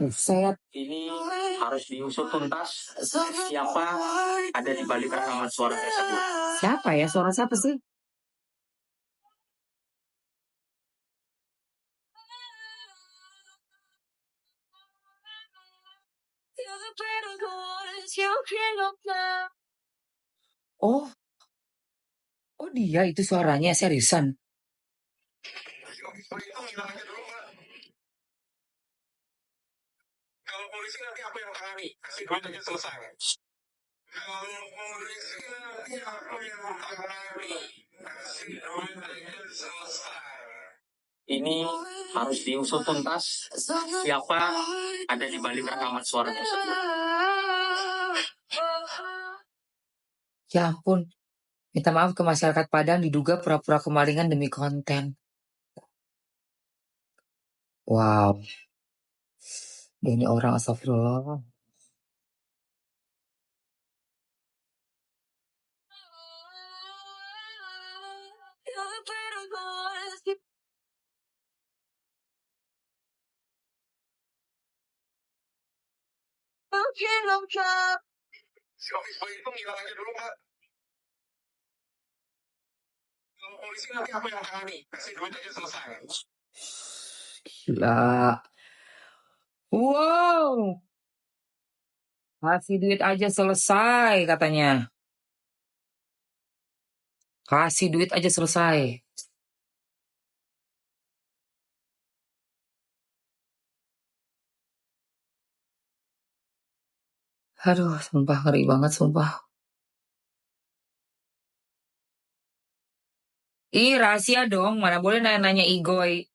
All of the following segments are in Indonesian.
Buset. Ini harus diusut tuntas. Siapa ada di balik rekaman suara tersebut? Siapa ya? Suara siapa sih? Oh, oh dia itu suaranya seriusan. Kalau polisi nanti apa yang tangani? Kasih duit aja selesai. Kalau polisi nanti apa yang tangani? Kasih duit aja selesai. Ini harus diusut tuntas. Siapa ada di balik rekaman suara tersebut? Ya ampun, minta maaf ke masyarakat Padang diduga pura-pura kemalingan demi konten. Wow, ini orang astagfirullah. Si Office Boy itu ngilang aja dulu, Pak. Kalau polisi nanti apa yang tangani? Kasih duit aja selesai. Gila. Wow. Kasih duit aja selesai katanya. Kasih duit aja selesai. Aduh, sumpah ngeri banget, sumpah. Ih, rahasia dong. Mana boleh nanya-nanya Igoy.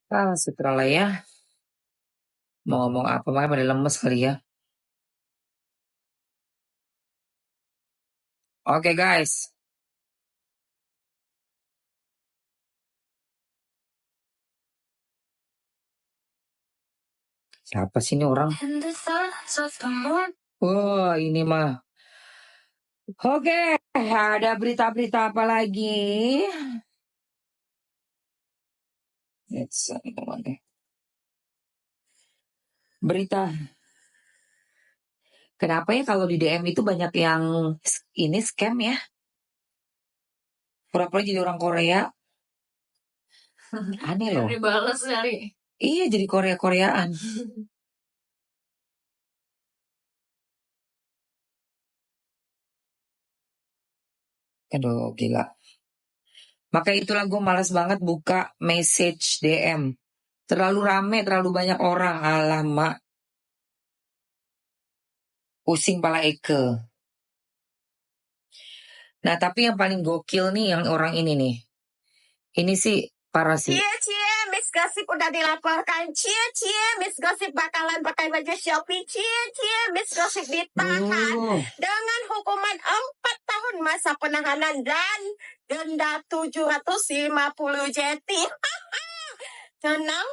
Ah, sutralah ya. Mau ngomong apa, makanya pada lemes kali ya. Oke, guys. Siapa sih ini orang? Wah, ini mah. Oke, ada berita-berita apa lagi? Berita. Kenapa ya kalau di DM itu banyak yang ini scam ya? Pura-pura jadi orang Korea. Aneh loh. Dibales kali. Iya, jadi Korea-Koreaan. Aduh, gila. Maka itulah gue malas banget buka message DM. Terlalu rame, terlalu banyak orang. Alamak. Pusing pala Eke. Nah, tapi yang paling gokil nih yang orang ini nih. Ini sih parah sih. Cie, Miss Gossip udah dilaporkan. Cie, Miss Gossip bakalan pakai baju Shopee. Cie, Miss Gossip ditahan dengan hukuman 4 tahun masa penahanan dan denda 750 jeti. Tenang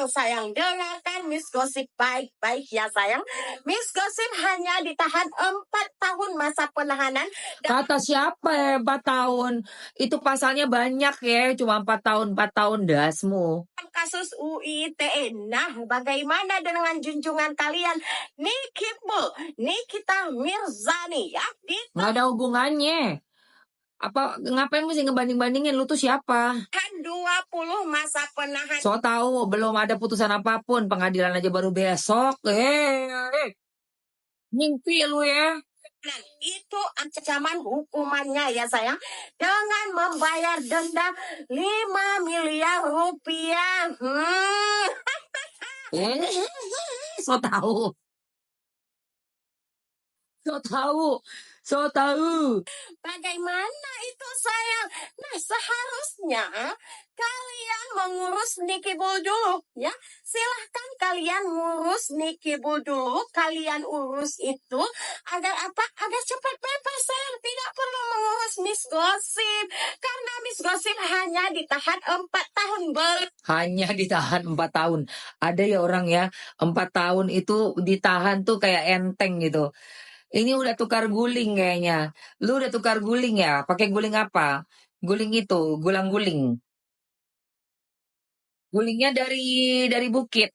sayang. Dengarkan Miss Gossip baik-baik ya sayang. Miss Gossip hanya ditahan 4 tahun masa penahanan. Kata siapa ya 4 tahun? Itu pasalnya banyak ya, cuma 4 tahun dasmu. Kasus UITE. Nah, bagaimana dengan junjungan kalian Nikita Mirzani ya? Nggak ada hubungannya. Apa ngapain mesti ngebanding-bandingin, lu tuh siapa? Kan 20 masa penahanan. So tahu belum ada putusan apapun, pengadilan aja baru besok. Mimpi lu ya. Dan itu ancaman hukumannya ya sayang, dengan membayar denda 5 miliar rupiah. So tahu. Bagaimana itu sayang? Nah, seharusnya kalian mengurus Nikibul dulu ya. Silahkan kalian ngurus Nikibul dulu. Kalian urus itu agar apa? Agar cepat bebas sayang. Tidak perlu mengurus Miss Gossip. Karena Miss Gossip hanya ditahan 4 tahun. Hanya ditahan 4 tahun. Ada ya orang ya 4 tahun itu ditahan tuh kayak enteng gitu. Ini udah tukar guling kayaknya. Lu udah tukar guling ya? Pakai guling apa? Guling itu, gulang-guling. Gulingnya dari bukit.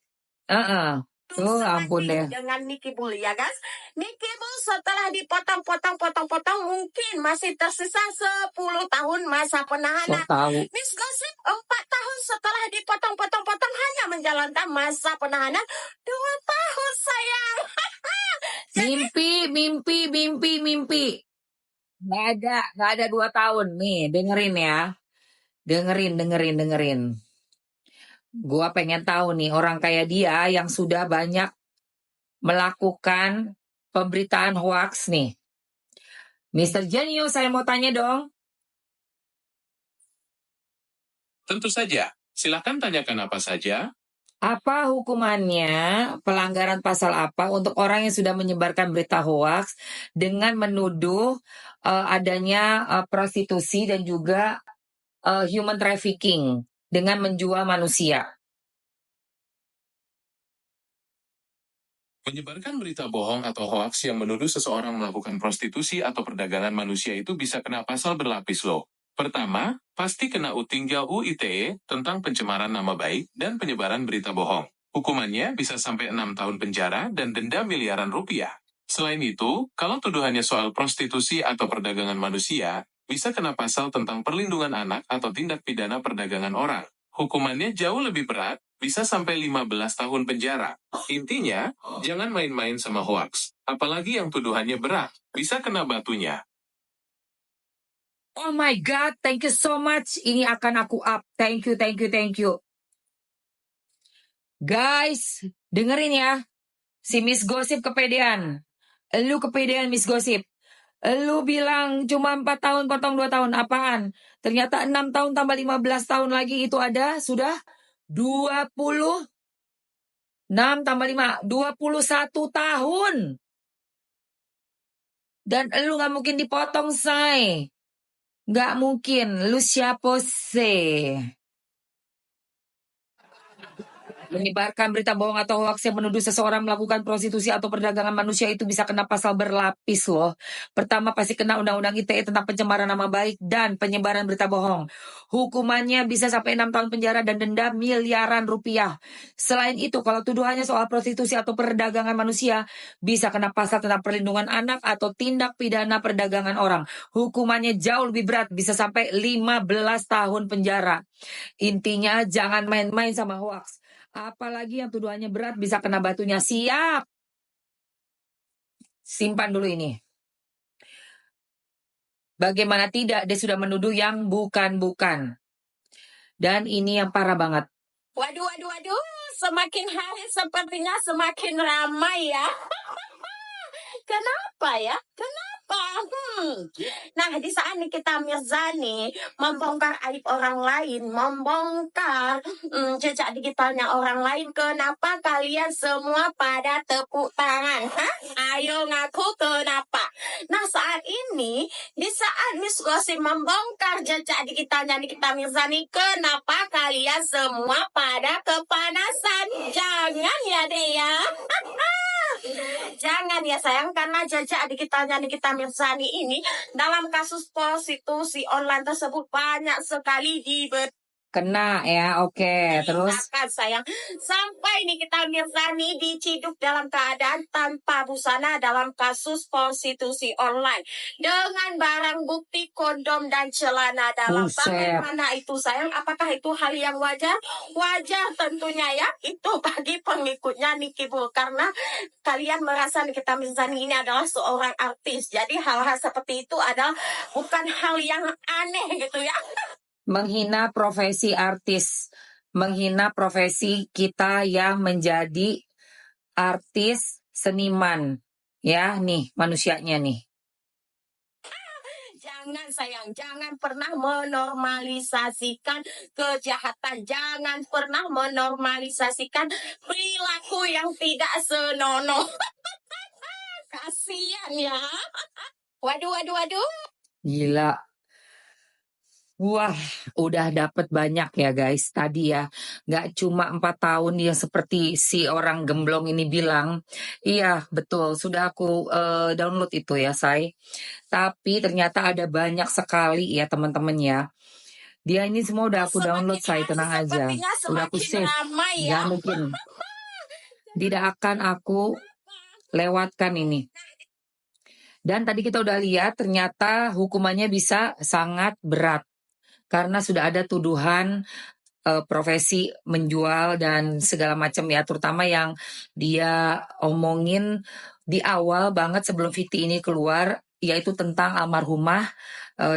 Heeh. Oh, ampun deh. Dengan Nicky Bull ya guys. Nicky Bull setelah dipotong-potong mungkin masih tersisa 10 tahun masa So penahanan. tahu. Miss Gossip 4 tahun setelah dipotong-potong hanya menjalankan masa penahanan 2 tahun sayang. Mimpi. Nggak ada 2 tahun. Nih, dengerin ya. Dengerin. Gua pengen tahu nih orang kayak dia yang sudah banyak melakukan pemberitaan hoax nih. Mr. Genio, saya mau tanya dong. Tentu saja. Silakan tanyakan apa saja. Apa hukumannya, pelanggaran pasal apa untuk orang yang sudah menyebarkan berita hoax dengan menuduh adanya prostitusi dan juga human trafficking dengan menjual manusia? Menyebarkan berita bohong atau hoaks yang menuduh seseorang melakukan prostitusi atau perdagangan manusia itu bisa kena pasal berlapis loh. Pertama, pasti kena utinggal UITE tentang pencemaran nama baik dan penyebaran berita bohong. Hukumannya bisa sampai 6 tahun penjara dan denda miliaran rupiah. Selain itu, kalau tuduhannya soal prostitusi atau perdagangan manusia, bisa kena pasal tentang perlindungan anak atau tindak pidana perdagangan orang. Hukumannya jauh lebih berat, bisa sampai 15 tahun penjara. Intinya, jangan main-main sama hoax. Apalagi yang tuduhannya berat, bisa kena batunya. Oh my God, thank you so much. Ini akan aku up. Thank you. Guys, dengerin ya. Si Miss Gossip kepedean. Lu kepedean Miss Gossip. Lu bilang cuma 4 tahun potong 2 tahun. Apaan? Ternyata 6 tahun tambah 15 tahun lagi itu ada. Sudah 26 tambah 5. 21 tahun. Dan lu gak mungkin dipotong, say. Gak mungkin. Lu siapa sih? Menyebarkan berita bohong atau hoax yang menuduh seseorang melakukan prostitusi atau perdagangan manusia itu bisa kena pasal berlapis loh. Pertama pasti kena Undang-Undang ITE tentang pencemaran nama baik dan penyebaran berita bohong. Hukumannya bisa sampai 6 tahun penjara dan denda miliaran rupiah. Selain itu, kalau tuduhannya soal prostitusi atau perdagangan manusia, bisa kena pasal tentang perlindungan anak atau tindak pidana perdagangan orang. Hukumannya jauh lebih berat, bisa sampai 15 tahun penjara. Intinya jangan main-main sama hoax. Apalagi yang tuduhannya berat bisa kena batunya. Siap. Simpan dulu ini. Bagaimana tidak, dia sudah menuduh yang bukan-bukan. Dan ini yang parah banget. Waduh. Semakin hari sepertinya semakin ramai ya. Kenapa ya? Nah, di saat Nikita Mirzani membongkar aib orang lain, membongkar jejak digitalnya orang lain, kenapa kalian semua pada tepuk tangan? Hah? Ayo ngaku kenapa? Nah, saat ini, di saat Miss Gossip membongkar jejak digitalnya Nikita Mirzani, kenapa kalian semua pada kepanasan? Jangan ya, Dea. Jangan ya sayang, karena jejak digitalnya Nikita Mirzani ini dalam kasus prostitusi online tersebut banyak sekali Kena ya, oke. Terus sayang, sampai Nikita Mirzani diciduk dalam keadaan tanpa busana dalam kasus prostitusi online dengan barang bukti kondom dan celana dalam. Bagaimana itu sayang? Apakah itu hal yang wajar? Wajar tentunya ya. Itu bagi pengikutnya Nicky Bull, karena kalian merasa Nikita Mirzani ini adalah seorang artis. Jadi hal-hal seperti itu adalah bukan hal yang aneh gitu ya. menghina profesi artis, menghina profesi kita yang menjadi artis seniman. Ya, nih manusianya nih. Jangan sayang, jangan pernah menormalisasikan kejahatan. Jangan pernah menormalisasikan perilaku yang tidak senonoh. Kasian ya. Waduh. Gila. Wah, udah dapat banyak ya guys tadi ya. Nggak cuma 4 tahun yang seperti si orang gemblong ini bilang. Iya, betul. Sudah aku download itu ya, Say. Tapi ternyata ada banyak sekali ya teman-teman ya. Dia ini semua udah aku download, Say. Tenang aja. Sepertinya Udah aku semakin save. ramai ya. Nggak mungkin. Tidak akan aku lewatkan ini. Dan tadi kita udah lihat ternyata hukumannya bisa sangat berat. Karena sudah ada tuduhan profesi menjual dan segala macam ya, terutama yang dia omongin di awal banget sebelum Viti ini keluar, yaitu tentang almarhumah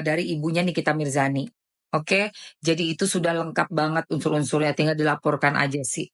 dari ibunya Nikita Mirzani. Oke, jadi itu sudah lengkap banget unsur-unsurnya, tinggal dilaporkan aja sih.